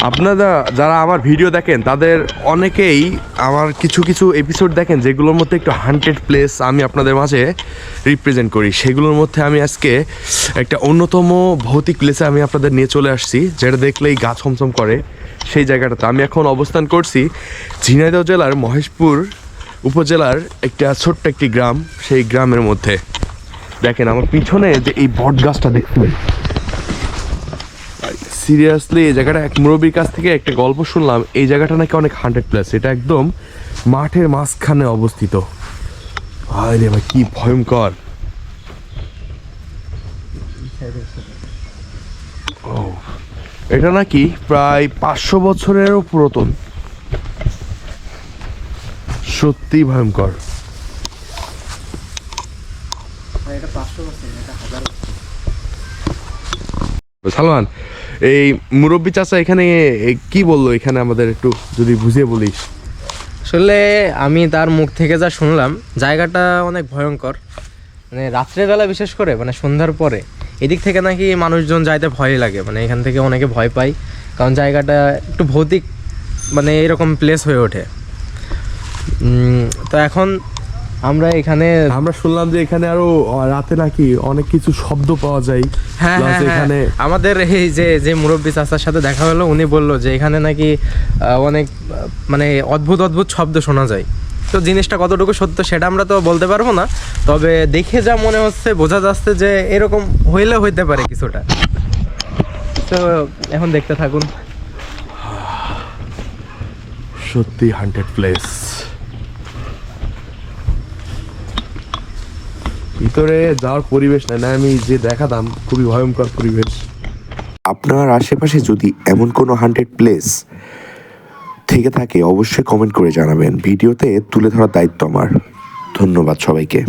আপনারা যারা আমার ভিডিও দেখেন তাদের অনেকেই আমার কিছু কিছু এপিসোড দেখেন যেগুলোর মধ্যে একটু হান্টেড প্লেস আমি আপনাদের মাঝে রিপ্রেজেন্ট করি। সেগুলোর মধ্যে আমি আজকে একটা অন্যতম ভৌতিক প্লেসে আমি আপনাদের নিয়ে চলে আসছি, যেটা দেখলেই গা ছমছম করে। সেই জায়গাটাতে আমি এখন অবস্থান করছি ঝিনাইদহ জেলার মহেশপুর উপজেলার একটা ছোট্ট একটি গ্রাম। সেই গ্রামের মধ্যে দেখেন আমার পিছনে যে এই বট গাছটা দেখতে, সিরিয়াসলি এই জায়গাটা এক মুরব্বীর কাছ থেকে একটা গল্প শুনলাম। এই জায়গাটা নাকি অনেক হান্টেড প্লেস, এটা একদম মাঠের মাঝখানে অবস্থিত। আরে ভাই কি ভয়ঙ্কর! ও, এটা নাকি প্রায় 500 বছরেরও পুরাতন। সত্যি ভয়ঙ্কর। সালমান, এই মুরব্বী চাচা এখানে কি বললো, এখানে আমাদের একটু যদি বুঝিয়ে বলিস। আসলে আমি তার মুখ থেকে যা শুনলাম, জায়গাটা অনেক ভয়ঙ্কর। মানে রাত্রেবেলা বিশেষ করে, মানে সন্ধ্যার পরে এদিক থেকে নাকি মানুষজন যাইতে ভয় লাগে। মানে এখান থেকে অনেকে ভয় পায়, কারণ জায়গাটা একটু ভৌতিক, মানে এরকম প্লেস হয়ে ওঠে। তো এখন আমরা শুনলাম যে এখানে আরো রাতে নাকি অনেক কিছু শব্দ পাওয়া যায়। হ্যাঁ, এখানে আমাদের এই যে মুরব্বী চাচার সাথে দেখা হলো, উনি বললো যে এখানে নাকি অনেক মানে অদ্ভুত অদ্ভুত শব্দ শোনা যায়। তো জিনিসটা কতটুকু সত্য সেটা আমরা তো বলতে পারবো না, তবে দেখে যা মনে হচ্ছে, বোঝা যাচ্ছে যে এরকম হইতে পারে কিছুটা। তো এখন দেখতে থাকুন। সত্যি হান্টেড প্লেস। ভিতরে যাওয়ার পরিবেশ না, আমি যে দেখাতাম খুবই ভয়ঙ্কর পরিবেশ। আপনার আশেপাশে যদি এমন কোনো হান্টেড প্লেস থেকে থাকে অবশ্যই কমেন্ট করে জানাবেন। ভিডিওতে তুলে ধরার দায়িত্ব আমার। ধন্যবাদ সবাইকে।